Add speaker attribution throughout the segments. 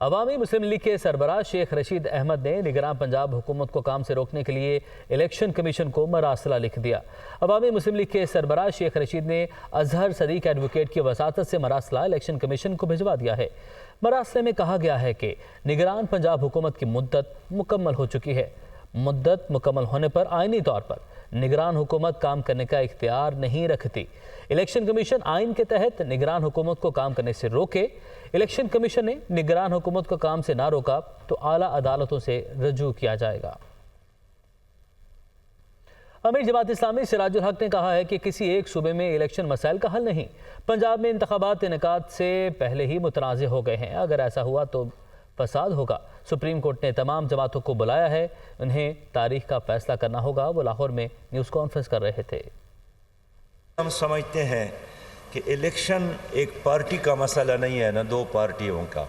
Speaker 1: عوامی مسلم لیگ کے سربراہ شیخ رشید احمد نے نگراں پنجاب حکومت کو کام سے روکنے کے لیے الیکشن کمیشن کو مراسلہ لکھ دیا۔ عوامی مسلم لیگ کے سربراہ شیخ رشید نے اظہر صدیق ایڈوکیٹ کی وساطت سے مراسلہ الیکشن کمیشن کو بھجوا دیا ہے۔ مراسلے میں کہا گیا ہے کہ نگران پنجاب حکومت کی مدت مکمل ہو چکی ہے۔ مدت مکمل ہونے پر آئینی طور پر نگران حکومت کام کرنے کا اختیار نہیں رکھتی۔ الیکشن کمیشن آئین کے تحت نگران حکومت کو کام کرنے سے روکے۔ الیکشن کمیشن نے نگران حکومت کو کام سے نہ روکا تو اعلیٰ عدالتوں سے رجوع کیا جائے گا۔ امیر جماعت اسلامی سراج الحق نے کہا ہے کہ کسی ایک صوبے میں الیکشن مسائل کا حل نہیں۔ پنجاب میں انتخابات انعقاد سے پہلے ہی متنازع ہو گئے ہیں۔ اگر ایسا ہوا تو فساد ہوگا۔ سپریم کورٹ نے تمام جماعتوں کو بلایا ہے، انہیں تاریخ کا فیصلہ کرنا ہوگا۔ وہ لاہور میں نیوز کانفرنس کر رہے تھے۔
Speaker 2: ہم سمجھتے ہیں کہ الیکشن ایک پارٹی کا مسئلہ نہیں ہے، نہ دو پارٹیوں کا،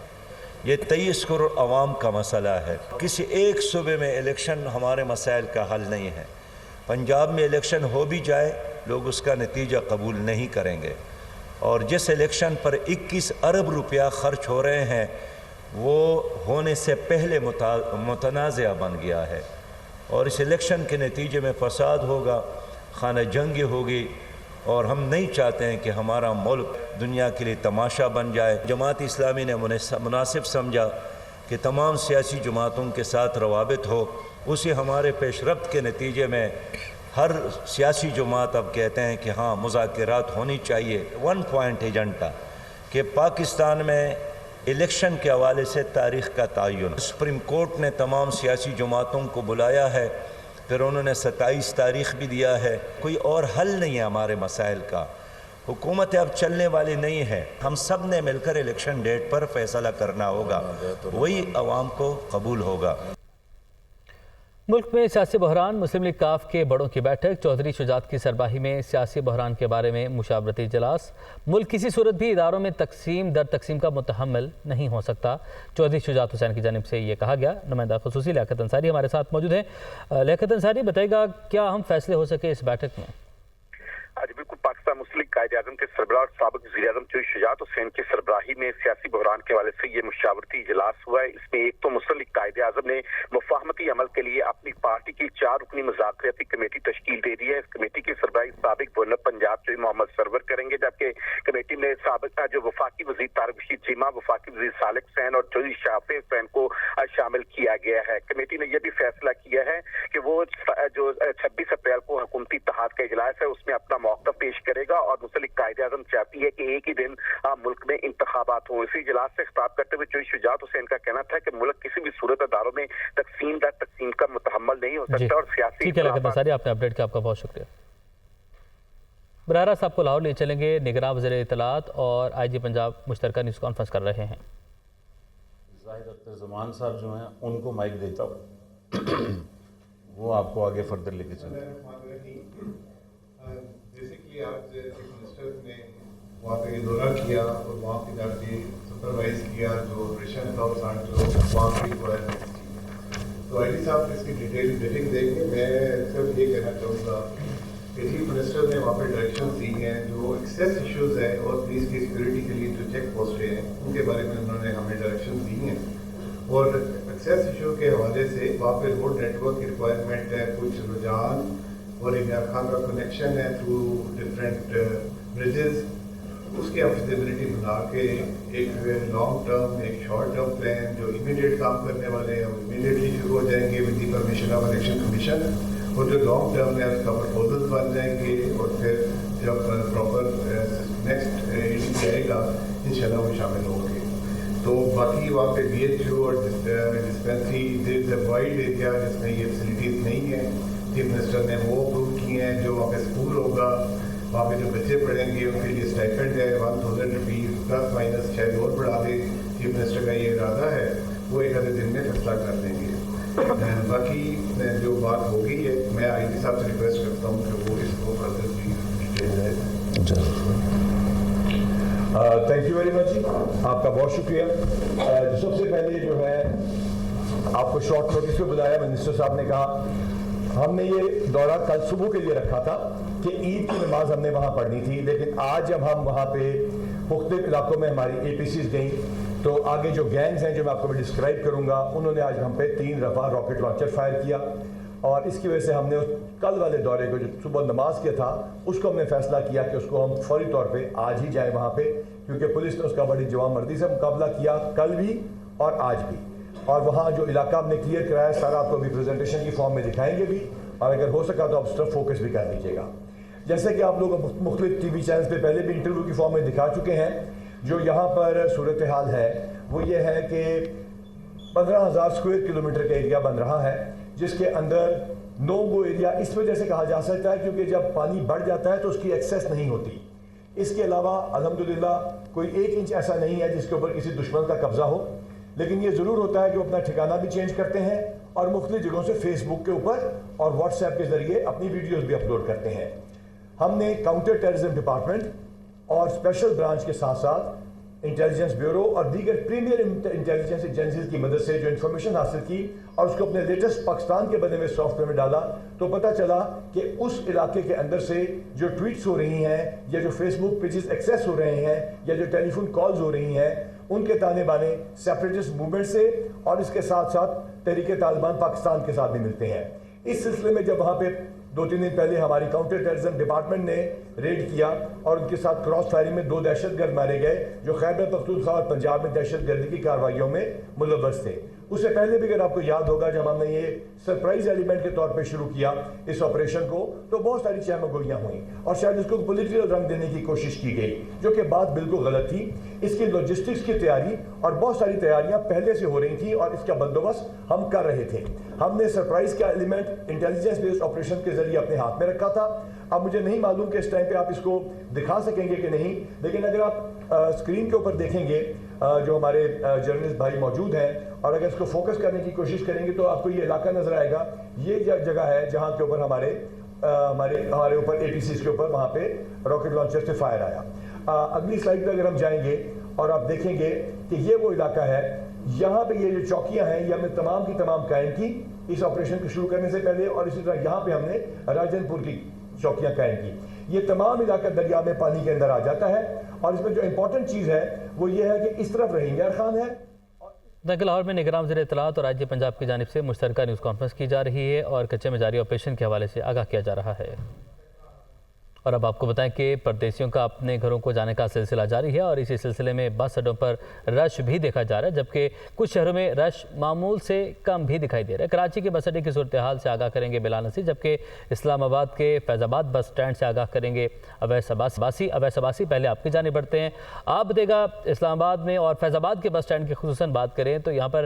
Speaker 2: یہ 23 کروڑ عوام کا مسئلہ ہے۔ کسی ایک صوبے میں الیکشن ہمارے مسائل کا حل نہیں ہے۔ پنجاب میں الیکشن ہو بھی جائے لوگ اس کا نتیجہ قبول نہیں کریں گے، اور جس الیکشن پر 21 ارب روپیہ خرچ ہو رہے ہیں وہ ہونے سے پہلے متنازع بن گیا ہے، اور اس الیکشن کے نتیجے میں فساد ہوگا، خانہ جنگی ہوگی، اور ہم نہیں چاہتے ہیں کہ ہمارا ملک دنیا کے لیے تماشا بن جائے۔ جماعت اسلامی نے مناسب سمجھا کہ تمام سیاسی جماعتوں کے ساتھ روابط ہو، اسی ہمارے پیش رفت کے نتیجے میں ہر سیاسی جماعت اب کہتے ہیں کہ ہاں مذاکرات ہونی چاہیے۔ 1 پوائنٹ ایجنڈا کہ پاکستان میں الیکشن کے حوالے سے تاریخ کا تعین۔ سپریم کورٹ نے تمام سیاسی جماعتوں کو بلایا ہے، پھر انہوں نے 27 تاریخ بھی دیا ہے۔ کوئی اور حل نہیں ہے ہمارے مسائل کا، حکومت اب چلنے والی نہیں ہے۔ ہم سب نے مل کر الیکشن ڈیٹ پر فیصلہ کرنا ہوگا، وہی عوام کو قبول ہوگا۔
Speaker 1: ملک میں سیاسی بحران۔ مسلم لیگ کاف کے بڑوں کی بیٹھک، چودھری شجاعت کی سربراہی میں سیاسی بحران کے بارے میں مشاورتی اجلاس۔ ملک کسی صورت بھی اداروں میں تقسیم در تقسیم کا متحمل نہیں ہو سکتا، چودھری شجاعت حسین کی جانب سے یہ کہا گیا۔ نمائندہ خصوصی لیاقت انصاری ہمارے ساتھ موجود ہیں۔ لیاقت انصاری، بتائے گا کیا اہم فیصلے ہو سکے اس بیٹھک میں؟
Speaker 3: آج بالکل پاکستان مسلم لیگ قائد اعظم کے سربراہ اور سابق وزیر اعظم چودھری شجاعت حسین کی سربراہی میں سیاسی بحران کے حوالے سے یہ مشاورتی اجلاس ہوا ہے۔ اس میں ایک تو مسلم لیگ قائد اعظم نے مفاہمتی عمل کے لیے اپنی پارٹی کی 4 رکنی مذاکراتی کمیٹی تشکیل دے دی ہے۔ اس کمیٹی کی سربراہی سابق گورنر پنجاب چودھری محمد سرور کریں گے، جبکہ کمیٹی میں سابق جو وفاقی وزیر طارق رشید چیمہ، وفاقی وزیر صالح حسین اور چودھری شافع حسین کو شامل کیا گیا ہے۔ کمیٹی نے یہ بھی فیصلہ کیا ہے کہ وہ جو 26 اپریل کو حکومتی اتحاد کا اجلاس ہے اس میں اپنا موقف پیش کرے گا، اور مسلم لیگ قائد اعظم چاہتی ہے کہ ایک ہی دن ملک میں انتخابات ہوں۔ اسی اجلاس سے خطاب کرتے ہوئے چودھری شجاعت حسین کا کہنا تھا کہ ملک کسی بھی صورت اداروں میں تقسیم در تقسیم کا متحمل نہیں ہو سکتا، اور سیاسی
Speaker 1: ٹھیک ہے لیاقت انصاری، آپ نے اپڈیٹ کیا، آپ کا بہت شکریہ۔ براہ راست آپ کو لاہور لے چلیں گے، نگراں وزیر اطلاعات اور آئی جی پنجاب مشترکہ نیوز کانفرنس کر رہے ہیں۔
Speaker 4: زاہد اختر زمان صاحب جو ہیں ان کو مائک دیتا ہوں، وہ آپ کو آگے فردر لے کے چلتے ہیں۔
Speaker 5: جیسے کہ آج چیف منسٹر نے وہاں پہ دورہ کیا اور وہاں پہ جا کے سپروائز کیا جو آپریشن تھا، اور جو وہاں کی ریکوائرمنٹ تھی، تو آئی ڈی صاحب اس کی ڈیٹیل بریفنگ دیں گے۔ میں صرف یہ کہنا چاہوں گا کہ چیف منسٹر نے وہاں پہ ڈائریکشن دی ہیں، جو ایکسیس ایشوز ہیں اور پولیس کی سیکورٹی کے لیے جو چیک پوسٹیں ہیں ان کے بارے میں انہوں نے ہمیں ڈائریکشن دی ہیں، اور ایکسیس ایشو کے حوالے سے وہاں پہ روڈ نیٹ ورک کی ریکوائرمنٹ ہے، کچھ رجحان اور عمران خان کا کنیکشن ہے تھرو ڈفرینٹ بریجز، اس کی فیزیبلٹی بنا کے ایک لانگ ٹرم ایک شارٹ ٹرم پلان جو امیڈیٹ کام کرنے والے ہیں وہ امیڈیٹلی شروع ہو جائیں گے with the permission of election commission, اور جو لانگ ٹرم ہے اس کا پرپوزل بن جائیں گے، اور پھر جب پراپر نیکسٹ ایڈنگ جائے گا انشاءاللہ وہ شامل ہوں گے۔ تو باقی وہاں پہ بی ایچ او اور dispensary there is a wide area جس میں یہ فیسلٹیز نہیں ہیں، چیف منسٹر نے وہ اپروو کیے ہیں۔ جو وہاں پہ اسکول ہوگا وہاں پہ جو بچے پڑھیں گے ان کے لیے اسٹائپنڈ ہے 1000 روپیز پلس مائنس، شاید اور بڑھا دے، چیف منسٹر کا یہ ارادہ ہے، وہ ایک آدھے دن میں فیصلہ کر دیں گے۔ باقی جو بات ہو گئی ہے میں آئی جی صاحب سے ریکویسٹ کرتا ہوں کہ وہ اس کو فردر بھی ڈیٹیل ہے۔
Speaker 6: تھینک یو ویری مچ جی، آپ کا بہت شکریہ۔ سب سے پہلے جو ہے آپ کو شارٹ نوٹس پہ بلایا، منسٹر صاحب نے کہا ہم نے یہ دورہ کل صبح کے لیے رکھا تھا، کہ عید کی نماز ہم نے وہاں پڑھنی تھی، لیکن آج جب ہم وہاں پہ مختلف علاقوں میں ہماری APCs گئیں تو آگے جو گینگز ہیں جو میں آپ کو بھی ڈسکرائب کروں گا، انہوں نے آج ہم پہ 3 دفعہ راکٹ لانچر فائر کیا، اور اس کی وجہ سے ہم نے کل والے دورے کو جو صبح نماز کیا تھا اس کو ہم نے فیصلہ کیا کہ اس کو ہم فوری طور پہ آج ہی جائیں وہاں پہ، کیونکہ پولیس نے اس کا بڑی جوان مردی سے مقابلہ کیا کل بھی اور آج بھی، اور وہاں جو علاقہ ہم نے کلیئر کرایا سارا آپ کو بھی پریزنٹیشن کی فارم میں دکھائیں گے بھی، اور اگر ہو سکا تو آپ اس طرف فوکس بھی کر لیجیے گا۔ جیسے کہ آپ لوگ مختلف TV چینلز پہ پہلے بھی انٹرویو کی فارم میں دکھا چکے ہیں، جو یہاں پر صورتحال ہے وہ یہ ہے کہ 15,000 اسکوائر کلومیٹر کا ایریا بن رہا ہے، جس کے اندر نو گو ایریا اس وجہ سے کہا جا سکتا ہے کیونکہ جب پانی بڑھ جاتا ہے تو اس کی ایکسیس نہیں ہوتی۔ اس کے علاوہ الحمدللہ کوئی 1 انچ ایسا نہیں ہے جس کے اوپر کسی دشمن کا قبضہ ہو، لیکن یہ ضرور ہوتا ہے کہ وہ اپنا ٹھکانہ بھی چینج کرتے ہیں اور مختلف جگہوں سے فیس بک کے اوپر اور واٹس ایپ کے ذریعے اپنی ویڈیوز بھی اپلوڈ کرتے ہیں۔ ہم نے کاؤنٹر ٹیررزم ڈپارٹمنٹ اور اسپیشل برانچ کے ساتھ ساتھ انٹیلیجنس بیورو اور دیگر پریمیئر انٹیلیجنس ایجنسیز کی مدد سے جو انفارمیشن حاصل کی اور اس کو اپنے لیٹسٹ پاکستان کے بنے ہوئے سافٹ ویئر میں ڈالا، تو پتہ چلا کہ اس علاقے کے اندر سے جو ٹویٹس ہو رہی ہیں یا جو فیس بک پیجز ایکسیس ہو رہے ہیں یا جو ٹیلی فون کالز ہو رہی ہیں، ان کے تانے بانے سیپریٹسٹ موومنٹ سے اور اس کے ساتھ ساتھ تحریک طالبان پاکستان کے ساتھ بھی ملتے ہیں۔ اس سلسلے میں جب وہاں پہ 2-3 دن پہلے ہماری کاؤنٹر ٹیررزم ڈپارٹمنٹ نے ریڈ کیا اور ان کے ساتھ کراس فائرنگ میں 2 دہشت گرد مارے گئے جو خیبر پختونخوا اور پنجاب میں دہشت گردی کی کارروائیوں میں ملوث تھے۔ اس سے پہلے بھی اگر آپ کو یاد ہوگا جب ہم نے یہ سرپرائز ایلیمنٹ کے طور پہ شروع کیا اس آپریشن کو، تو بہت ساری چہمہ گوئیاں ہوئیں اور شاید اس کو پولیٹیکل رنگ دینے کی کوشش کی گئی، جو کہ بات بالکل غلط تھی۔ اس کی لاجسٹکس کی تیاری اور بہت ساری تیاریاں پہلے سے ہو رہی تھیں اور اس کا بندوبست ہم کر رہے تھے۔ ہم نے سرپرائز کا ایلیمنٹ انٹیلیجنس بیسڈ آپریشن کے ذریعے اپنے ہاتھ میں رکھا تھا۔ اب مجھے نہیں معلوم کہ اس ٹائم پہ آپ اس کو دکھا سکیں گے کہ نہیں، لیکن اگر آپ اسکرین کے اوپر دیکھیں گے جو ہمارے جرنلسٹ بھائی موجود ہیں اور اگر اس کو فوکس کرنے کی کوشش کریں گے تو آپ کو یہ علاقہ نظر آئے گا۔ یہ جگہ ہے جہاں کے اوپر ہمارے اوپر APCs کے اوپر وہاں پہ راکٹ لانچر سے فائر آیا۔ اگلی سلائڈ پہ اگر ہم جائیں گے اور آپ دیکھیں گے کہ یہ وہ علاقہ ہے، یہاں پہ یہ جو چوکیاں ہیں یہ ہم نے تمام کی تمام قائم کی اس آپریشن کو شروع کرنے سے پہلے، اور اسی طرح یہاں پہ ہم نے راجن پور کی چوکیاں قائم کی۔ یہ تمام علاقہ دریا میں پانی کے اندر آ جاتا ہے، اور اس میں جو امپورٹنٹ چیز ہے وہ یہ ہے کہ اس طرف رحیم یار خان ہے۔
Speaker 1: لاہور میں نگراں وزیر اطلاعات اور آئی جی پنجاب کی جانب سے مشترکہ نیوز کانفرنس کی جا رہی ہے اور کچے میں جاری آپریشن کے حوالے سے آگاہ کیا جا رہا ہے۔ اور اب آپ کو بتائیں کہ پردیسیوں کا اپنے گھروں کو جانے کا سلسلہ جاری ہے اور اسی سلسلے میں بس اڈوں پر رش بھی دیکھا جا رہا ہے، جبکہ کچھ شہروں میں رش معمول سے کم بھی دکھائی دے رہا ہے۔ کراچی کے بس اڈے کی صورتحال سے آگاہ کریں گے بلال نصیر، جبکہ اسلام آباد کے فیض آباد بس سٹینڈ سے آگاہ کریں گے اویس عباسی۔ پہلے آپ کی جانب بڑھتے ہیں، آپ بتائیں گا اسلام آباد میں اور فیض آباد کے بس سٹینڈ کی خصوصاً بات کریں تو یہاں پر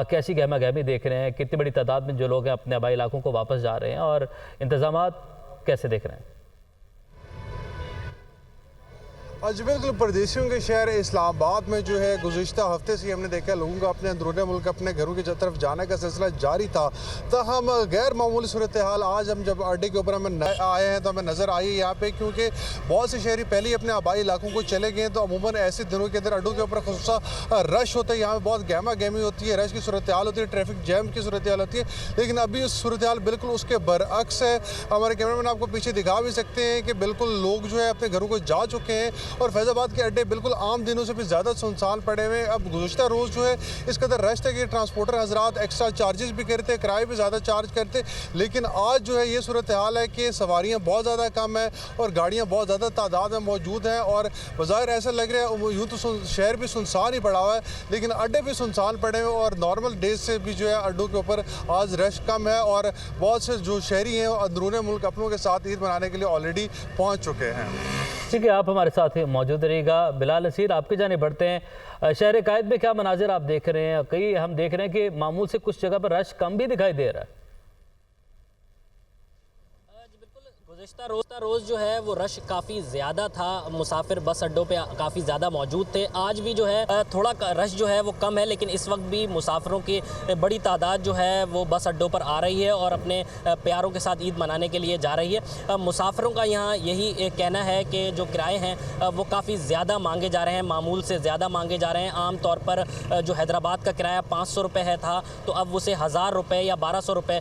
Speaker 1: کیسی گہمہ گہمی دیکھ رہے ہیں؟ کتنی بڑی تعداد میں جو لوگ ہیں اپنے آبائی علاقوں کو واپس جا رہے ہیں اور انتظامات کیسے دیکھ رہے ہیں؟
Speaker 7: جی بالکل، پردیسیوں کے شہر اسلام آباد میں جو ہے گزشتہ ہفتے سے ہم نے دیکھا لوگوں کا اپنے اندرون ملک اپنے گھروں کی طرف جانے کا سلسلہ جاری تھا، تاہم غیر معمولی صورتحال آج ہم جب اڈے کے اوپر ہمیں آئے ہیں تو ہمیں نظر آئی یہاں پہ، کیونکہ بہت سے شہری پہلے ہی اپنے آبائی علاقوں کو چلے گئے ہیں، تو عموماً ایسے دنوں کے اندر اڈوں کے اوپر خصوصاً رش ہوتا ہے، یہاں پہ بہت گہمہ گہمی ہوتی ہے، رش کی صورتحال ہوتی ہے، ٹریفک جیم کی صورتحال ہوتی ہے، لیکن ابھی اس صورتحال بالکل اس کے برعکس ہے۔ ہمارے کیمرہ مین آپ کو پیچھے دکھا بھی سکتے ہیں کہ بالکل لوگ جو ہے اپنے گھروں کو جا چکے ہیں اور فیض آباد کے اڈے بالکل عام دنوں سے بھی زیادہ سنسان پڑے ہوئے ہیں۔ اب گزشتہ روز جو ہے اس قدر رش تھا کہ ٹرانسپورٹر حضرات ایکسٹرا چارجز بھی کرتے، کرائے بھی زیادہ چارج کرتے، لیکن آج جو ہے یہ صورتحال ہے کہ سواریاں بہت زیادہ کم ہیں اور گاڑیاں بہت زیادہ تعداد میں موجود ہیں، اور بظاہر ایسا لگ رہا ہے یوں تو شہر بھی سنسان ہی پڑا ہوا ہے لیکن اڈے بھی سنسان پڑے ہوئے، اور نارمل ڈیز سے بھی جو ہے اڈوں کے اوپر آج رش کم ہے، اور بہت سے جو شہری ہیں اندرون ملک اپنوں کے ساتھ عید منانے کے لیے آلریڈی پہنچ چکے ہیں۔
Speaker 1: ٹھیک ہے، آپ ہمارے ساتھ موجود رہیے گا۔ بلال نصیر، آپ کی جانب بڑھتے ہیں، شہر قائد میں کیا مناظر آپ دیکھ رہے ہیں؟ کئی ہم دیکھ رہے ہیں کہ معمول سے کچھ جگہ پر رش کم بھی دکھائی دے رہا ہے۔
Speaker 8: گزشتہ روز جو ہے وہ رش کافی زیادہ تھا، مسافر بس اڈوں پہ کافی زیادہ موجود تھے۔ آج بھی جو ہے تھوڑا رش جو ہے وہ کم ہے، لیکن اس وقت بھی مسافروں کی بڑی تعداد جو ہے وہ بس اڈوں پر آ رہی ہے اور اپنے پیاروں کے ساتھ عید منانے کے لیے جا رہی ہے۔ مسافروں کا یہاں یہی کہنا ہے کہ جو کرائے ہیں وہ کافی زیادہ مانگے جا رہے ہیں، معمول سے زیادہ مانگے جا رہے ہیں۔ عام طور پر جو حیدرآباد کا کرایہ 500 روپے ہے تھا تو اب اسے 1000 روپے یا 1200 روپے